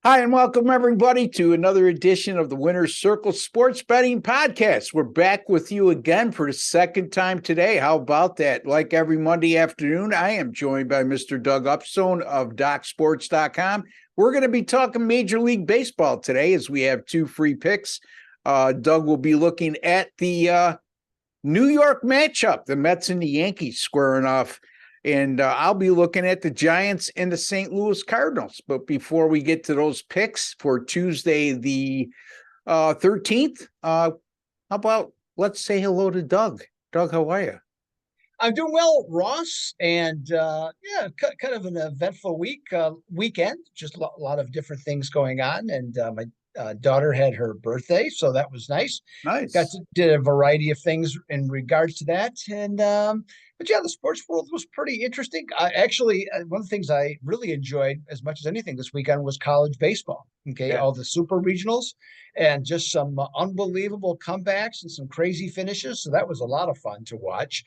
Hi, and welcome everybody to another edition of the Winner's Circle Sports Betting Podcast. We're back with you again for the second time today. How about that? Like every Monday afternoon, I am joined by Mr. Doug Upstone of DocSports.com. We're going to be talking Major League Baseball today as we have two free picks. Doug will be looking at the New York matchup, the Mets and the Yankees squaring off. And I'll be looking at the Giants and the St. Louis Cardinals. But before we get to those picks for Tuesday, the 13th, how about let's say hello to Doug. Doug, how are you? I'm doing well, Ross, and kind of an eventful weekend. Just a lot of different things going on, and my daughter had her birthday, so that was nice. Nice. Did a variety of things in regards to that, and but yeah, the sports world was pretty interesting. One of the things I really enjoyed as much as anything this weekend was college baseball. Okay, Yeah. all the super regionals and just some unbelievable comebacks and some crazy finishes. So that was a lot of fun to watch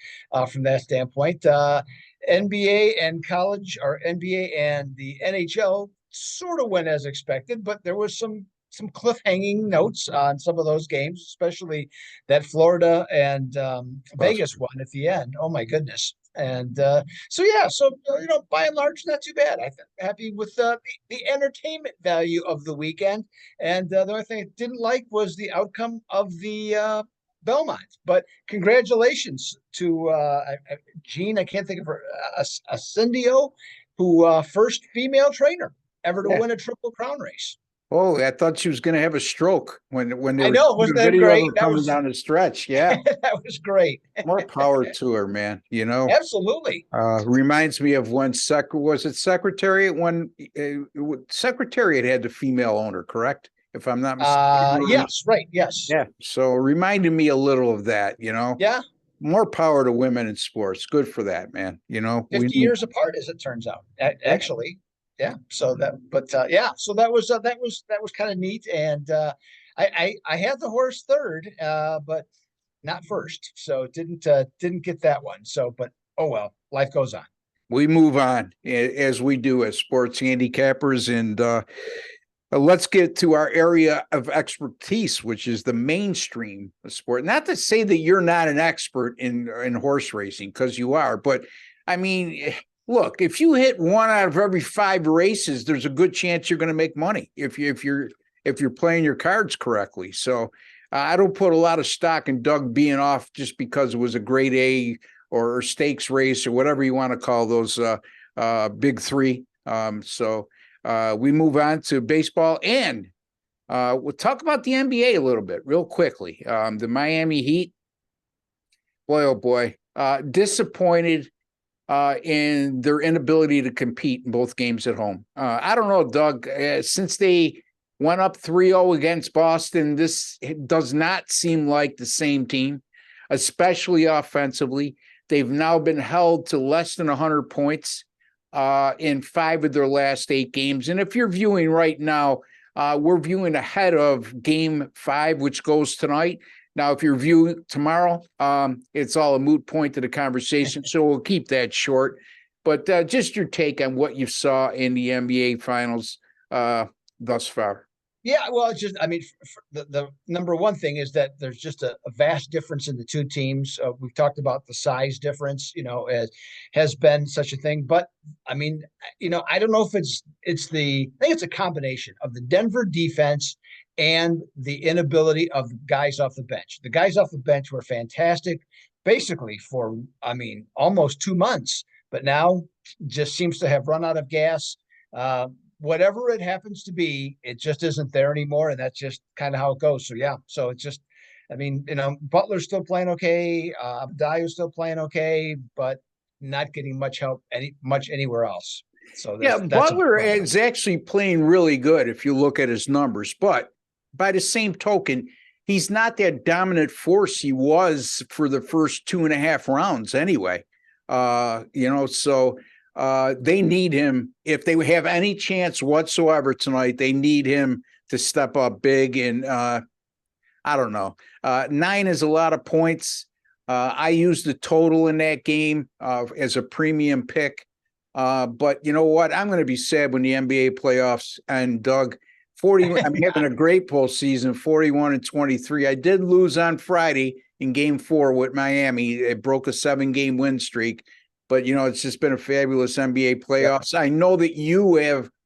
from that standpoint. NBA and college, or NBA and the NHL, sort of went as expected, but there was some cliffhanging notes on some of those games, especially that Florida and Vegas one at the end. Oh my goodness! And by and large, not too bad. I'm happy with the entertainment value of the weekend. And the only thing I didn't like was the outcome of the Belmont. But congratulations to Jean. I can't think of her, Ascendio, who first female trainer ever to Yeah. win a Triple Crown race. Oh, I thought she was going to have a stroke when they I were know, showing wasn't a that video of great? her coming down the stretch. Yeah. That was great. More power to her, man. Absolutely. Reminds me of when was it Secretariat when Secretariat had the female owner, correct? If I'm not mistaken. Yes, right. Yes. Yeah. So reminded me a little of that. Yeah. More power to women in sports. Good for that, man. We 50 need. years apart, as it turns out. Yeah. Actually. Yeah. So that was kind of neat. And I had the horse third, but not first. So didn't get that one. So, but oh well, life goes on. We move on as we do as sports handicappers. And let's get to our area of expertise, which is the mainstream sport. Not to say that you're not an expert in horse racing, because you are, but I mean, look, if you hit one out of every five races, there's a good chance you're going to make money if you're playing your cards correctly. So I don't put a lot of stock in Doug being off just because it was a grade A or stakes race or whatever you want to call those big three. We move on to baseball, and we'll talk about the NBA a little bit real quickly. The Miami Heat, boy, oh boy, disappointed in their inability to compete in both games at home. I don't know, Doug, since they went up 3-0 against Boston, this does not seem like the same team, especially offensively. They've now been held to less than 100 points in 5 of their last 8 games. And if you're viewing right now, we're viewing ahead of game 5, which goes tonight. Now, if you're viewing tomorrow, it's all a moot point to the conversation, so we'll keep that short. But just your take on what you saw in the NBA Finals thus far. Yeah, well, it's just, I mean, the number one thing is that there's just a vast difference in the two teams. We've talked about the size difference, as has been such a thing. But I mean, I don't know if I think it's a combination of the Denver defense and the inability of the guys off the bench. The guys off the bench were fantastic, basically for, I mean, almost 2 months, but now just seems to have run out of gas. Whatever it happens to be, it just isn't there anymore. And that's just kind of how it goes. So, yeah. So it's just, I mean, Butler's still playing okay. Abdia's still playing okay, but not getting much help much anywhere else. So Yeah, that's a Butler problem. is actually playing really good if you look at his numbers. But by the same token, he's not that dominant force he was for the first 2.5 rounds anyway. So they need him. If they have any chance whatsoever tonight, they need him to step up big. And I don't know. 9 is a lot of points. I used the total in that game as a premium pick. But you know what? I'm going to be sad when the NBA playoffs end, Doug. 40. I'm having a great postseason, 41-23. I did lose on Friday in Game 4 with Miami. It broke a 7-game win streak. But you know, it's just been a fabulous NBA playoffs. Yep. I know that you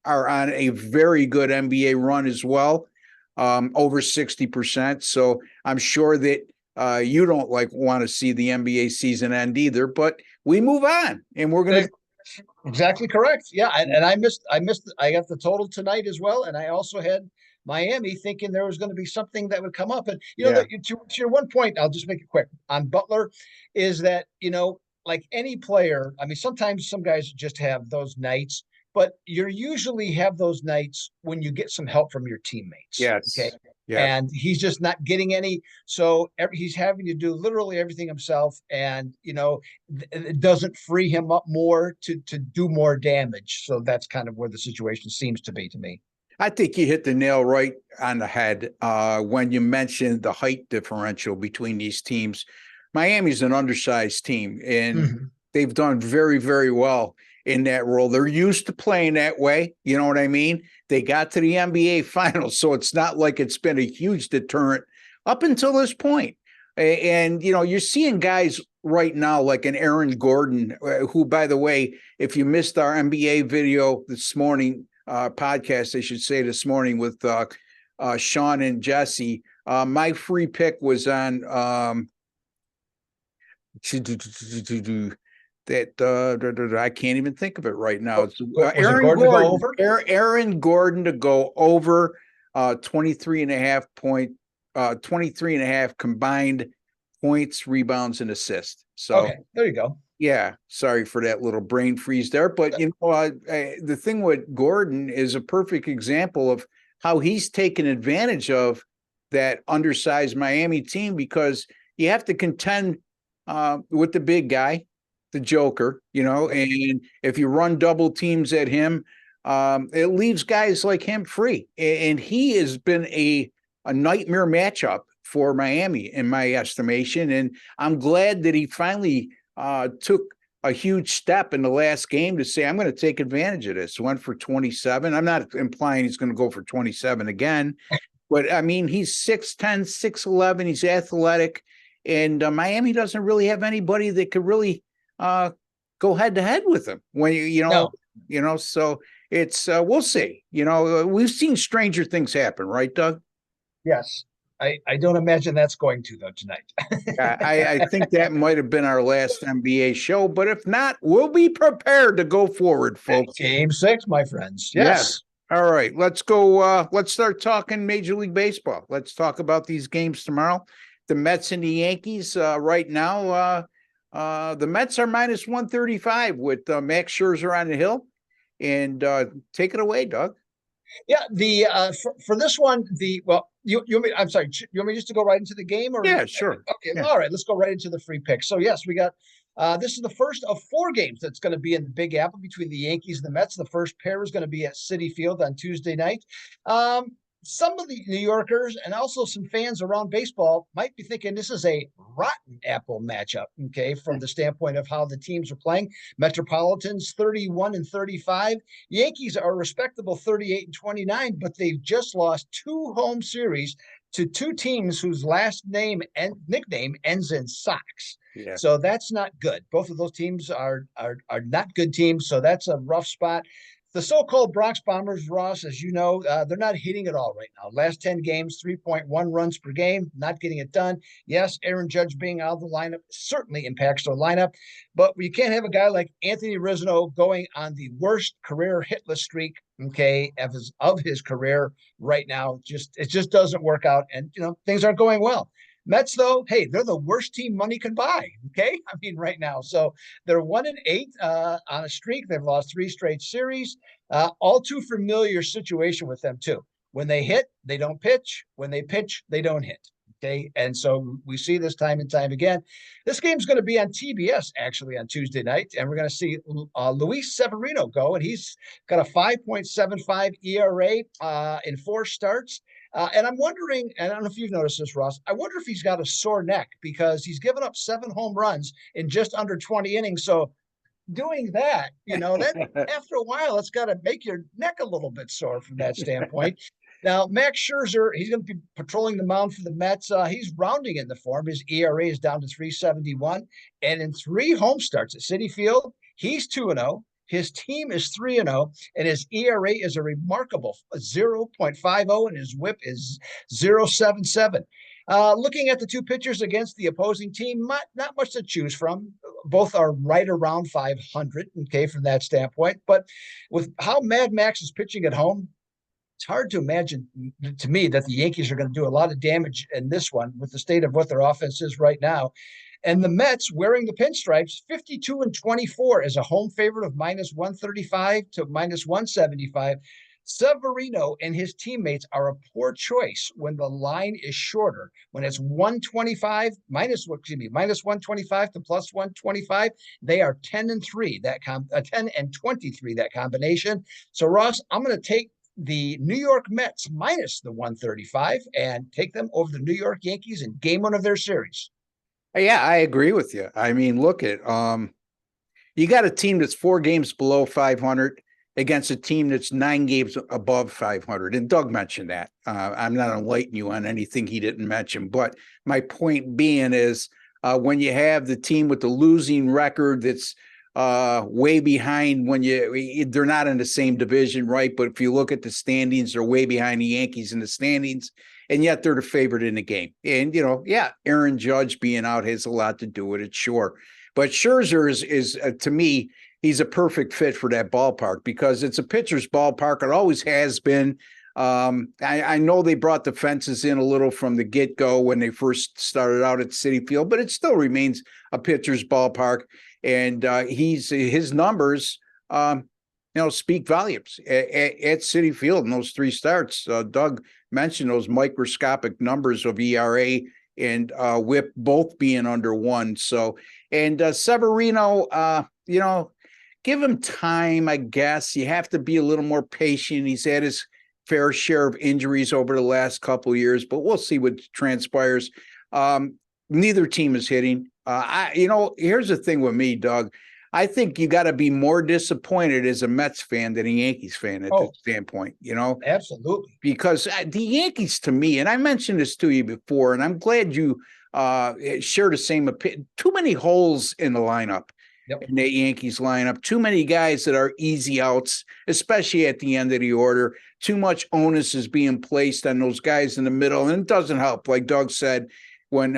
are on a very good NBA run as well, over 60%. So I'm sure that you don't want to see the NBA season end either. But we move on, and we're going to. Exactly correct. Yeah, and I got the total tonight as well, and I also had Miami thinking there was going to be something that would come up. And to your one point, I'll just make it quick on Butler, is that like any player, I mean, sometimes some guys just have those nights, but you usually have those nights when you get some help from your teammates. Yes. Okay. Yeah. And he's just not getting any. So he's having to do literally everything himself. And, it doesn't free him up more to do more damage. So that's kind of where the situation seems to be to me. I think you hit the nail right on the head when you mentioned the height differential between these teams. Miami's an undersized team, and they've done very, very well in that role. They're used to playing that way. You know what I mean? They got to the NBA finals, so it's not like it's been a huge deterrent up until this point. And, you're seeing guys right now like an Aaron Gordon, who, by the way, if you missed our NBA video this morning, podcast, I should say, this morning with Sean and Jesse, my free pick was on that I can't even think of it right now. It's Aaron Gordon to go over 23 and a half combined points, rebounds, and assists. So okay, there you go. Yeah, sorry for that little brain freeze there, but the thing with Gordon is a perfect example of how he's taken advantage of that undersized Miami team, because you have to contend with the big guy, the Joker, and if you run double teams at him, it leaves guys like him free. And he has been a nightmare matchup for Miami, in my estimation. And I'm glad that he finally took a huge step in the last game to say, I'm going to take advantage of this. Went for 27. I'm not implying he's going to go for 27 again, but I mean, he's 6'10", 6'11". He's athletic. And Miami doesn't really have anybody that could really go head to head with him when so it's we'll see. We've seen stranger things happen, right, Doug? Yes. I don't imagine that's going to, though, tonight. I think that might have been our last NBA show, but if not, we'll be prepared to go forward, folks. Game 6, my friends. Yes. All right, let's go. Let's start talking Major League Baseball. Let's talk about these games tomorrow. The Mets and the Yankees right now. The Mets are minus 135 with Max Scherzer on the hill. And take it away, Doug. Yeah, the for this one, I'm sorry, you want me just to go right into the game? Or yeah, sure. Okay, yeah. All right, let's go right into the free pick. So yes, we got this is the first of 4 games that's going to be in the Big Apple between the Yankees and the Mets. The first pair is going to be at Citi Field on Tuesday night. Some of the New Yorkers and also some fans around baseball might be thinking this is a rotten apple matchup, okay, from the standpoint of how the teams are playing. Metropolitans 31-35. Yankees are respectable 38-29, but they've just lost 2 home series to 2 teams whose last name and nickname ends in Sox. Yeah. So that's not good. Both of those teams are not good teams, so that's a rough spot. The so-called Bronx Bombers, Ross, as you know, they're not hitting it all right now. Last 10 games, 3.1 runs per game, not getting it done. Yes, Aaron Judge being out of the lineup certainly impacts their lineup, but you can't have a guy like Anthony Rizzo going on the worst career hitless streak, okay, of his career right now. It just doesn't work out, and things aren't going well. Mets, though, hey, they're the worst team money can buy. Okay, I mean, right now, so they're 1-8 on a streak. They've lost 3 straight series. All too familiar situation with them too. When they hit, they don't pitch. When they pitch, they don't hit. Okay, and so we see this time and time again. This game's going to be on TBS actually on Tuesday night, and we're going to see Luis Severino go, and he's got a 5.75 ERA in 4 starts. And I'm wondering, and I don't know if you've noticed this, Ross, I wonder if he's got a sore neck because he's given up 7 home runs in just under 20 innings. So doing that, that after a while, it's got to make your neck a little bit sore from that standpoint. Now, Max Scherzer, he's going to be patrolling the mound for the Mets. He's rounding in the form. His ERA is down to 3.71. And in 3 home starts at Citi Field, he's 2-0. His team is 3-0, and his ERA is a remarkable 0.50, and his whip is 0.77. Looking at the 2 pitchers against the opposing team, not much to choose from. Both are right around 500, okay, from that standpoint. But with how Mad Max is pitching at home, it's hard to imagine to me that the Yankees are going to do a lot of damage in this one with the state of what their offense is right now. And the Mets, wearing the pinstripes, 52-24 as a home favorite of minus 135 to minus 175. Severino and his teammates are a poor choice when the line is shorter. When it's 125 minus 125 to plus 125, they are 10-3 10-23 that combination. So Ross, I'm going to take the New York Mets minus the 135 and take them over the New York Yankees in game 1 of their series. Yeah, I agree with you. I mean, look at you got a team that's 4 games below 500 against a team that's 9 games above 500. And Doug mentioned that. I'm not enlightening you on anything he didn't mention, but my point being is when you have the team with the losing record that's way behind when they're not in the same division, right? But if you look at the standings, they're way behind the Yankees in the standings, and yet they're the favorite in the game. And, Aaron Judge being out has a lot to do with it, sure. But Scherzer is to me, he's a perfect fit for that ballpark because it's a pitcher's ballpark. It always has been. I know they brought the fences in a little from the get-go when they first started out at Citi Field, but it still remains a pitcher's ballpark. And his numbers, speak volumes at Citi Field in those 3 starts. Doug mentioned those microscopic numbers of ERA and WHIP both being under 1. So, and Severino, give him time, I guess. You have to be a little more patient. He's had his fair share of injuries over the last couple of years, but we'll see what transpires. Neither team is hitting. Here's the thing with me, Doug. I think you got to be more disappointed as a Mets fan than a Yankees fan at this standpoint, Absolutely. Because the Yankees, to me, and I mentioned this to you before, and I'm glad you share the same opinion. Too many holes in the lineup. Yep. In the Yankees lineup, too many guys that are easy outs, especially at the end of the order. Too much onus is being placed on those guys in the middle, and it doesn't help. Like Doug said, when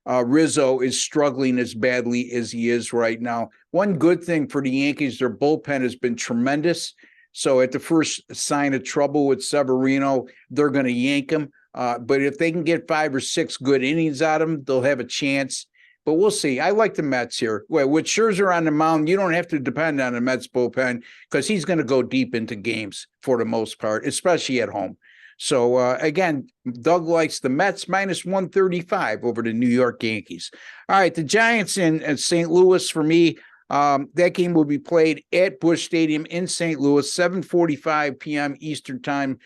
Rizzo is struggling as badly as he is right now. One good thing for the Yankees, their bullpen has been tremendous. So at the first sign of trouble with Severino, they're going to yank him. But if they can get 5 or 6 good innings out of him, they'll have a chance. But we'll see. I like the Mets here. Well, with Scherzer on the mound, you don't have to depend on the Mets bullpen because he's going to go deep into games for the most part, especially at home. So, again, Doug likes the Mets minus 135 over the New York Yankees. All right, the Giants in St. Louis for me. That game will be played at Busch Stadium in St. Louis, 7:45 p.m. Eastern time.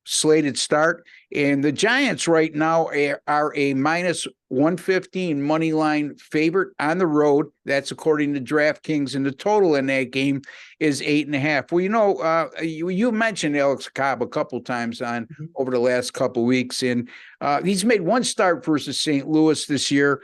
Slated start. And the Giants right now are a minus 115 money line favorite on the road. That's according to DraftKings, and the total in that game is 8.5. Well, you mentioned Alex Cobb a couple times over the last couple weeks, and he's made 1 start versus St. Louis this year.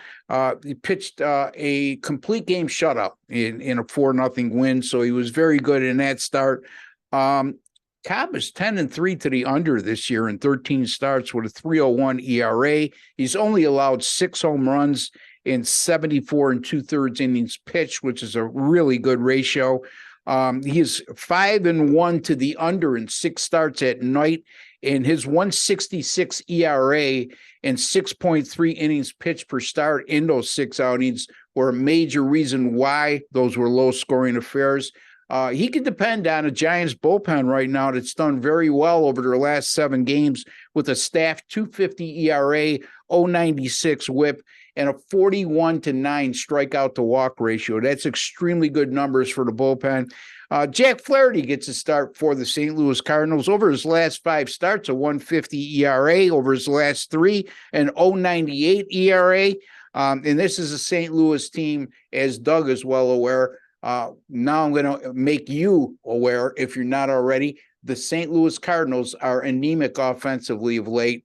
He pitched a complete game shutout in a 4-0 win, so he was very good in that start. Cobb is 10-3 to the under this year in 13 starts with a 3.01 ERA. He's only allowed 6 home runs in 74 2/3 innings pitched, which is a really good ratio. He is 5-1 to the under in 6 starts at night, and his 1.66 ERA and 6.3 innings pitched per start in those 6 outings were a major reason why those were low-scoring affairs. He can depend on a Giants bullpen right now that's done very well over their last 7 games with a staff 2.50 ERA, 0.96 WHIP, and a 41-9 strikeout to walk ratio. That's extremely good numbers for the bullpen. Jack Flaherty gets a start for the St. Louis Cardinals. Over his last 5 starts, a 1.50 ERA. Over his last 3, an 0.98 ERA. And this is a St. Louis team, as Doug is well aware, Now I'm going to make you aware, if you're not already, the St. Louis Cardinals are anemic offensively of late.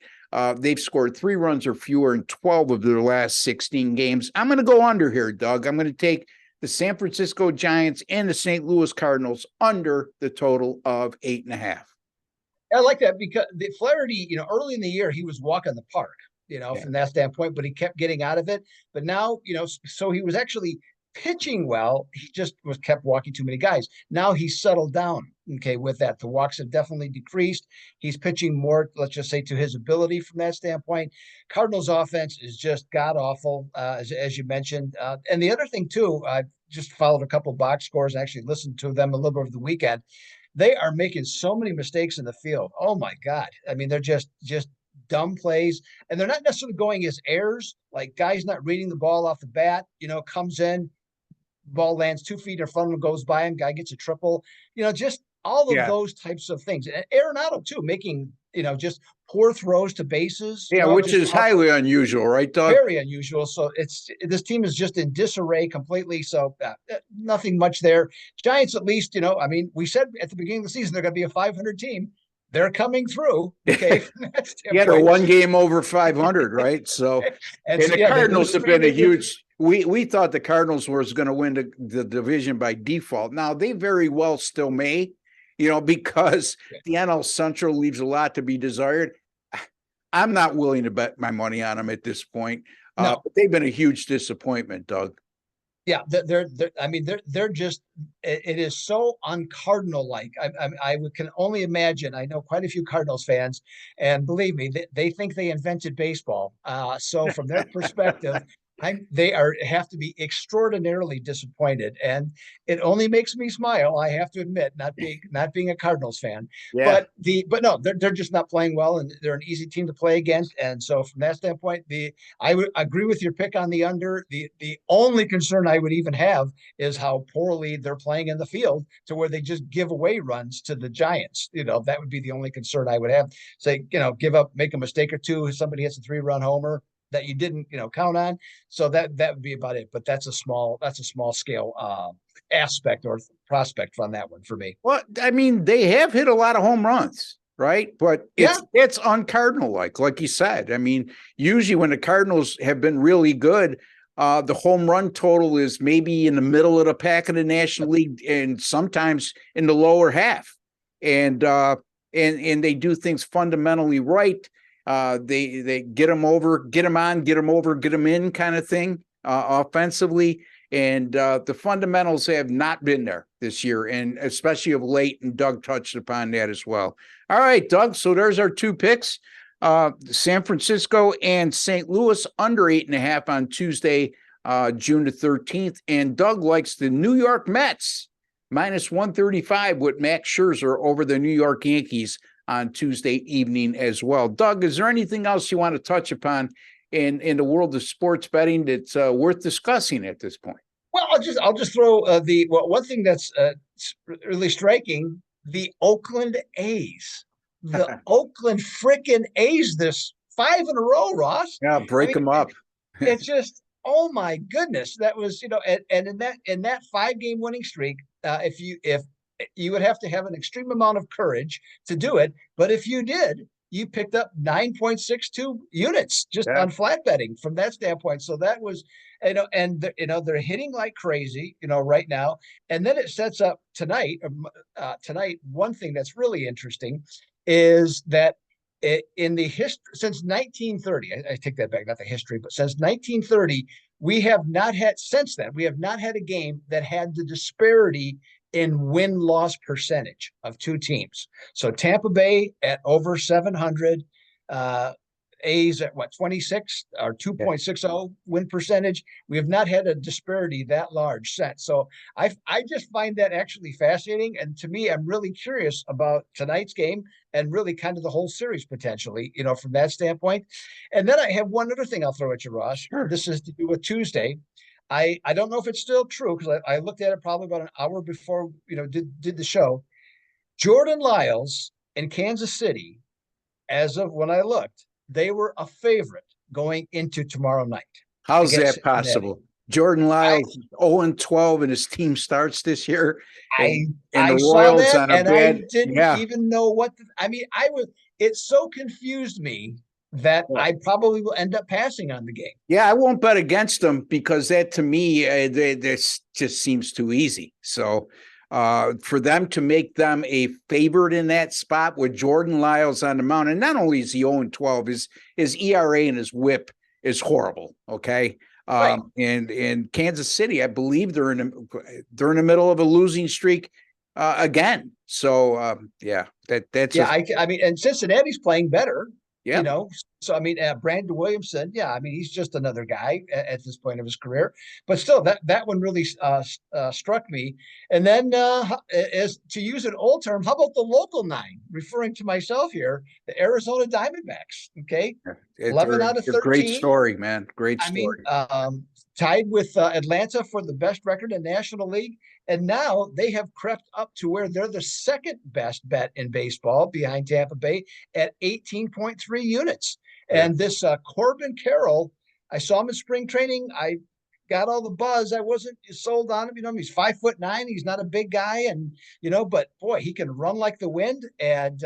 They've scored 3 runs or fewer in 12 of their last 16 games. I'm going to go under here, Doug. I'm going to take the San Francisco Giants and the St. Louis Cardinals under the total of 8.5. I like that because the Flaherty, early in the year, he was walking the park, Yeah. from that standpoint, but he kept getting out of it. But now, so he was actually pitching well. He just kept walking too many guys. Now he's settled down. Okay, with that, the walks have definitely decreased. He's pitching more, let's just say, to his ability from that standpoint. Cardinals offense is just god awful, as you mentioned. And the other thing too, I just followed a couple box scores and actually listened to them a little bit over the weekend. They are making so many mistakes in the field. Oh my God. I mean, they're just dumb plays, and they're not necessarily going as errors, like guys not reading the ball off the bat, comes in, ball lands 2 feet in front of him, goes by him, guy gets a triple, just all of those types of things. And Arenado too, making, just poor throws to bases. Yeah, which is highly unusual, right, Doug? Very unusual. So this team is just in disarray completely. So nothing much there. Giants, at least, we said at the beginning of the season they're going to be a 500 team. They're coming through. Okay, yeah, they're 1 game over 500, right? So, and the Cardinals have been a huge. We thought the Cardinals was going to win the division by default. Now they very well still may, because the NL Central leaves a lot to be desired. I'm not willing to bet my money on them at this point. No. But they've been a huge disappointment, Doug. Yeah, they're just, it is so un-Cardinal like. I can only imagine. I know quite a few Cardinals fans, and believe me, they think they invented baseball. So from their perspective, they have to be extraordinarily disappointed, and it only makes me smile. I have to admit, not being a Cardinals fan, yeah. but no, they're just not playing well, and they're an easy team to play against. And so from that standpoint, I would agree with your pick on the under. The only concern I would even have is how poorly they're playing in the field, to where they just give away runs to the Giants. That would be the only concern I would have. Say, give up, make a mistake or two. Somebody hits a 3-run homer that you didn't, count on. So that would be about it. But that's a small scale aspect or prospect on that one for me. Well, I mean, they have hit a lot of home runs, right? But it's un-Cardinal like you said. I mean, usually when the Cardinals have been really good, the home run total is maybe in the middle of the pack of the National League, and sometimes in the lower half. And they do things fundamentally right. They get them over, get them on, get them over, get them in kind of thing offensively. And the fundamentals have not been there this year, and especially of late. And Doug touched upon that as well. All right, Doug. So there's our 2 picks. San Francisco and St. Louis under 8.5 on Tuesday, June the 13th. And Doug likes the New York Mets -135 with Max Scherzer over the New York Yankees on Tuesday evening as well. Doug, is there anything else you want to touch upon in the world of sports betting that's worth discussing at this point? Well, I'll just throw one thing that's really striking: the Oakland A's, the Oakland freaking A's. This 5 in a row, Ross. Yeah, break them up. It's just, oh my goodness, that was and in that 5-game winning streak, if you would have to have an extreme amount of courage to do it, but if you did, you picked up 9.62 units just on flat betting from that standpoint. So that was, and they're hitting like crazy, right now. And then it sets up tonight. One thing that's really interesting is that in the history since 1930, I take that back, not the history, but since 1930, we have not had a game that had the disparity in win-loss percentage of 2 teams. So Tampa Bay at over 700, A's at 26 or 2.60 win percentage. We have not had a disparity that large set. So I just find that actually fascinating. And to me, I'm really curious about tonight's game and really kind of the whole series potentially, from that standpoint. And then I have one other thing I'll throw at you, Ross. Sure. This is to do with Tuesday. I don't know if it's still true, because I looked at it probably about an hour before, did the show. Jordan Lyles in Kansas City, as of when I looked, they were a favorite going into tomorrow night. How's that possible? Jordan I Lyles 0-12 in his team starts this year. I And the I saw Royals that on a and I bad, didn't yeah. even know what I mean, I was it so confused me that I probably will end up passing on the game. Yeah, I won't bet against them because that to me, this just seems too easy. So for them to make them a favorite in that spot with Jordan Lyles on the mound, and not only is he 0-12, his ERA and his whip is horrible. Okay. Right. And Kansas City, I believe they're in the middle of a losing streak again. So that's Yeah, I mean, and Cincinnati's playing better, you yeah. know. So I mean, Brandon Williamson, yeah, I mean, he's just another guy at this point of his career, but still, that one really struck me. And then, as to use an old term, how about the local nine? Referring to myself here, the Arizona Diamondbacks. Okay, 11 out of They're a great 13. story, man. Great I mean, story. tied with Atlanta for the best record in National League. And now they have crept up to where they're the second best bet in baseball behind Tampa Bay at 18.3 units. Yeah. And this Corbin Carroll, I saw him in spring training. I got all the buzz. I wasn't sold on him. You know, he's 5'9". He's not a big guy. And, but boy, he can run like the wind. And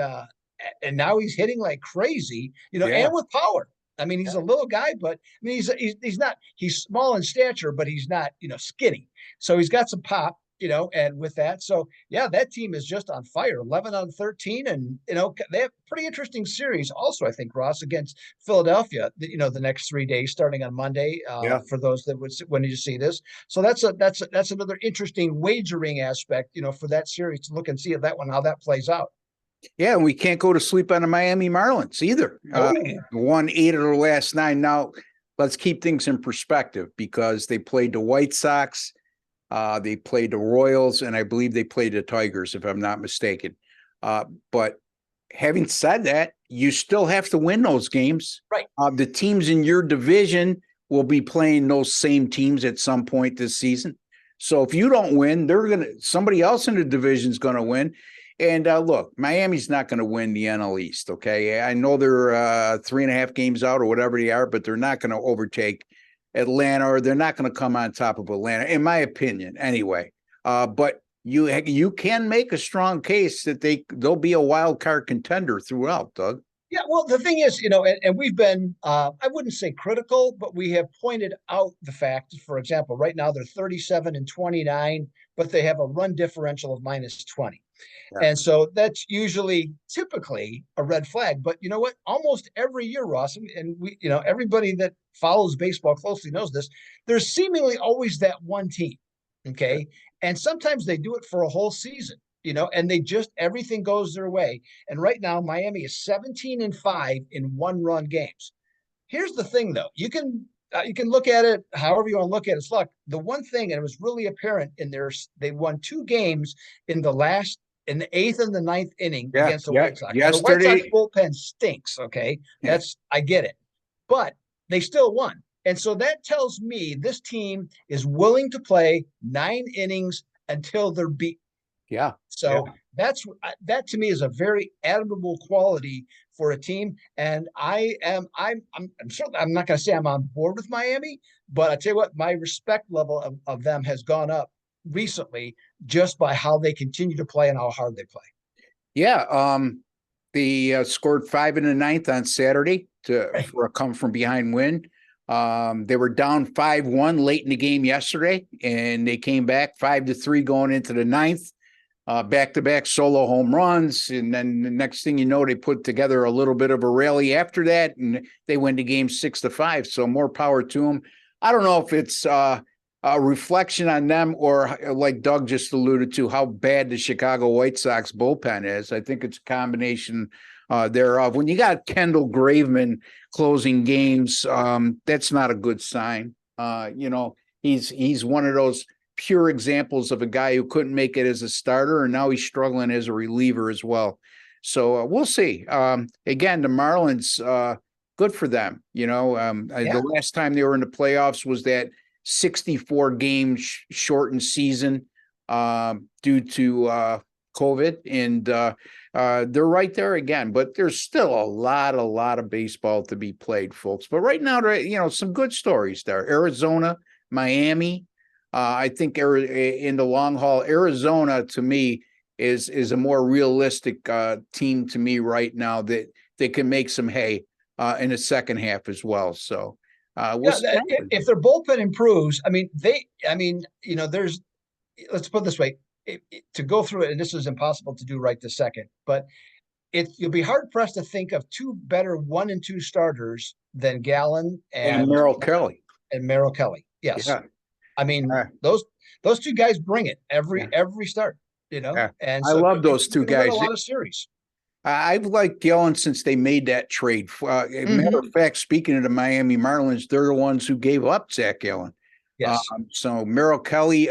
now he's hitting like crazy, Yeah. and with power. I mean, he's a little guy, but I mean, he's not, he's small in stature, but he's not, skinny. So he's got some pop, and with that. So yeah, that team is just on fire, 11 out of 13. And, they have a pretty interesting series also, I think, Ross, against Philadelphia, the next 3 days, starting on Monday, Yeah. for those that would, when you see this. So that's another interesting wagering aspect, for that series to look and see how that plays out. Yeah, and we can't go to sleep on the Miami Marlins either. Won 8 of their last 9. Now, let's keep things in perspective because they played the White Sox, they played the Royals, and I believe they played the Tigers, if I'm not mistaken. But having said that, you still have to win those games. Right. The teams in your division will be playing those same teams at some point this season. So if you don't win, somebody else in the division is going to win. And look, Miami's not going to win the NL East, okay? I know they're 3.5 games out or whatever they are, but they're not going to overtake Atlanta, or they're not going to come on top of Atlanta, in my opinion, anyway. But you can make a strong case that they'll be a wild card contender throughout, Doug. Yeah, well, the thing is, and we've been, I wouldn't say critical, but we have pointed out the fact, for example, right now they're 37-29, but they have a run differential of -20. Yeah. And so that's typically a red flag. But you know what? Almost every year, Ross, and we, everybody that follows baseball closely knows this, there's seemingly always that one team. Okay. And sometimes they do it for a whole season, and everything goes their way. And right now, Miami is 17-5 in 1-run games. Here's the thing, though. You can look at it however you want to look at it. Look, the one thing, and it was really apparent they won 2 games in the 8th and the 9th inning against the White Sox. Yesterday, the White Sox bullpen stinks. Okay, I get it, but they still won, and so that tells me this team is willing to play 9 innings until they're beat. Yeah. So that to me is a very admirable quality for a team. And I'm certainly, I'm not going to say I'm on board with Miami, but I tell you what, my respect level of them has gone up recently just by how they continue to play and how hard they play. Yeah. They scored 5 in the 9th on Saturday for a come from behind win. They were down 5-1 late in the game yesterday, and they came back 5-3 going into the 9th. Back-to-back solo home runs, and then the next thing you know, they put together a little bit of a rally after that, and they win the game 6-5. So more power to them. I don't know if it's a reflection on them or, like Doug just alluded to, how bad the Chicago White Sox bullpen is. I think it's a combination thereof. When you got Kendall Graveman closing games, that's not a good sign. He's one of those pure examples of a guy who couldn't make it as a starter, and now he's struggling as a reliever as well. So we'll see. Again, the Marlins, good for them. The last time they were in the playoffs was that 64 game shortened season due to COVID, and they're right there again. But there's still a lot of baseball to be played, folks. But right now, some good stories there. Arizona Miami. I think in the long haul, Arizona to me is a more realistic team to me right now that they can make some hay in the second half as well. So we'll see what happens. if their bullpen improves, there's let's put it this way, to go through it, and this is impossible to do right this second, but you'll be hard pressed to think of two better 1 and 2 starters than Gallen And Merrill Kelly. Yes. Yeah. I mean, those two guys bring it every start, Yeah. and I so love those two guys. A lot of series. I've liked Gallen since they made that trade. Matter of fact, speaking of the Miami Marlins, they're the ones who gave up Zach Gallen. Yes. So Merrill Kelly,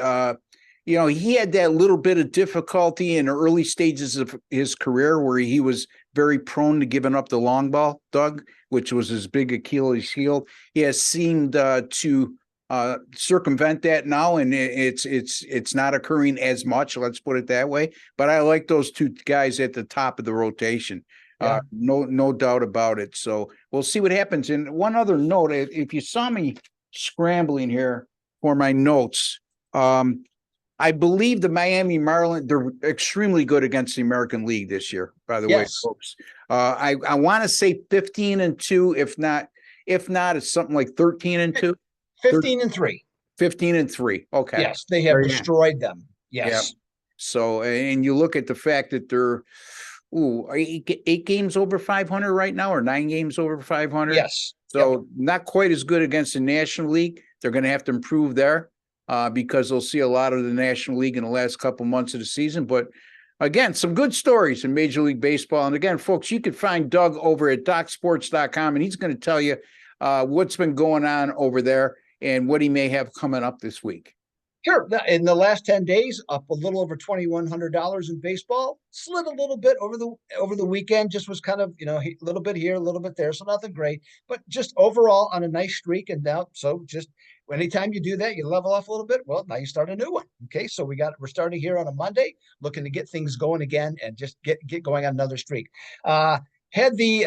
he had that little bit of difficulty in the early stages of his career where he was very prone to giving up the long ball, Doug, which was his big Achilles heel. He has seemed to circumvent that now, and it's not occurring as much. Let's put it that way. But I like those two guys at the top of the rotation. Yeah. No doubt about it. So we'll see what happens. And one other note: if you saw me scrambling here for my notes, I believe the Miami Marlins, they're extremely good against the American League this year, by the way, folks. I want to say 15-2, if not, it's something like 13-2. 15-3. 15-3. Okay. Yes, they have destroyed them. Yes. Yep. So, and you look at the fact that they're eight games over 500 right now, or 9 games over 500. Yes. So not quite as good against the National League. They're going to have to improve there because they'll see a lot of the National League in the last couple months of the season. But again, some good stories in Major League Baseball. And again, folks, you can find Doug over at DocSports.com, and he's going to tell you what's been going on over there and what he may have coming up this week. Sure. In the last 10 days, up a little over $2,100 in baseball. Slid a little bit over the weekend. Just was kind of, a little bit here, a little bit there. So nothing great, but just overall on a nice streak. And now, so just anytime you do that, you level off a little bit. Well, now you start a new one. Okay. So we're starting here on a Monday, looking to get things going again and just get going on another streak. Had the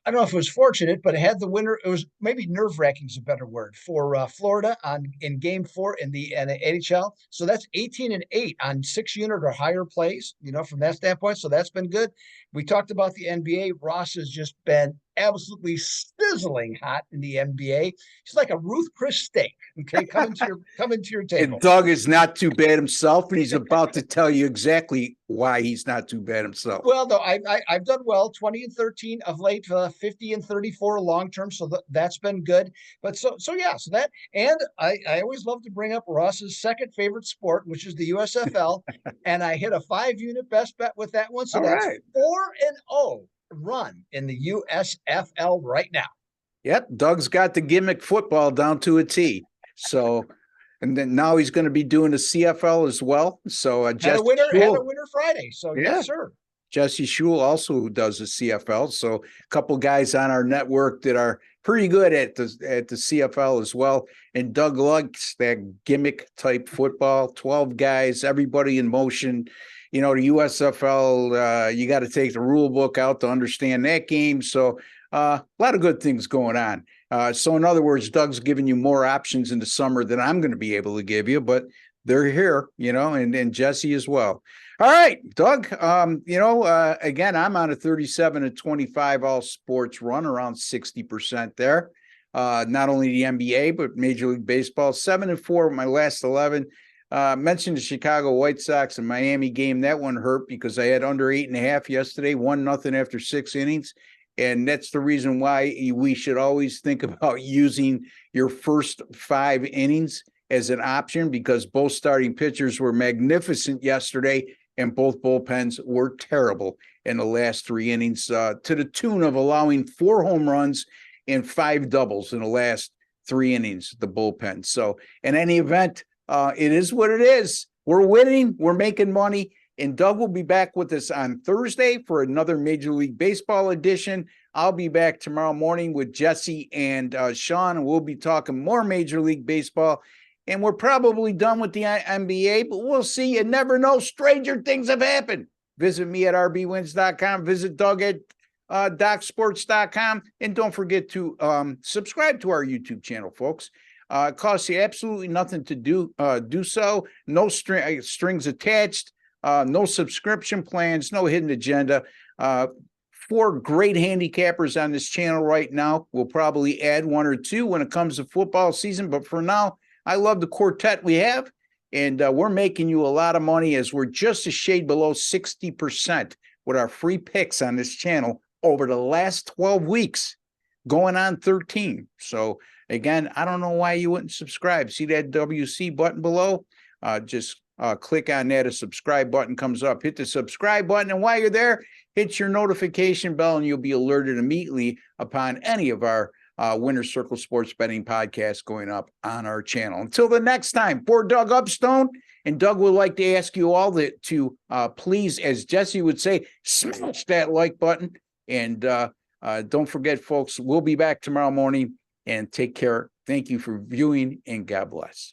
I don't know if it was fortunate, but it had the winner. It was maybe nerve-wracking is a better word for Florida in Game 4 in the NHL. So that's 18-8 on 6-unit or higher plays, from that standpoint. So that's been good. We talked about the NBA. Ross has just been absolutely sizzling hot in the NBA. He's like a Ruth Chris steak. Okay, coming to your table. And Doug is not too bad himself, and he's about to tell you exactly why he's not too bad himself. Well, no, I've done well, 20-13 of late, 50-34 long term, so that's been good. But so that, and I always love to bring up Ross's second favorite sport, which is the USFL, and I hit a 5-unit best bet with that one, so all that's right. 4-0 run in the USFL right now. Yep, Doug's got the gimmick football down to a T. So, and then now he's going to be doing the CFL as well. So, had a winner Friday. So, yes, sir. Jesse Schul also does the CFL. So, a couple guys on our network that are pretty good at the CFL as well. And Doug likes that gimmick type football. 12 guys, everybody in motion. The USFL, you got to take the rule book out to understand that game. So a lot of good things going on. So in other words, Doug's giving you more options in the summer than I'm going to be able to give you, but they're here, and Jesse as well. All right, Doug, again, I'm on a 37-25 all sports run, around 60% there. Not only the NBA, but Major League Baseball, 7-4 with my last 11. Mentioned the Chicago White Sox and Miami game. That one hurt because I had under 8.5 yesterday, 1-0 after 6 innings. And that's the reason why we should always think about using your first 5 innings as an option, because both starting pitchers were magnificent yesterday and both bullpens were terrible in the last 3 innings, to the tune of allowing 4 home runs and 5 doubles in the last 3 innings, the bullpen. So in any event, it is what it is. We're winning. We're making money. And Doug will be back with us on Thursday for another Major League Baseball edition. I'll be back tomorrow morning with Jesse and Sean, and we'll be talking more Major League Baseball. And we're probably done with the NBA, but we'll see. You never know. Stranger things have happened. Visit me at rbwins.com. Visit Doug at DocSports.com. And don't forget to subscribe to our YouTube channel, folks. It costs you absolutely nothing to do so. No strings attached. No subscription plans. No hidden agenda. 4 great handicappers on this channel right now. We'll probably add 1 or 2 when it comes to football season. But for now, I love the quartet we have. And we're making you a lot of money as we're just a shade below 60% with our free picks on this channel over the last 12 weeks, going on 13. So again, I don't know why you wouldn't subscribe. See that WC button below? Just click on that. A subscribe button comes up. Hit the subscribe button. And while you're there, hit your notification bell and you'll be alerted immediately upon any of our Winner's Circle Sports Betting podcasts going up on our channel. Until the next time, for Doug Upstone, and Doug would like to ask you all to please, as Jesse would say, smash that like button. And don't forget, folks, we'll be back tomorrow morning, and take care. Thank you for viewing, and God bless.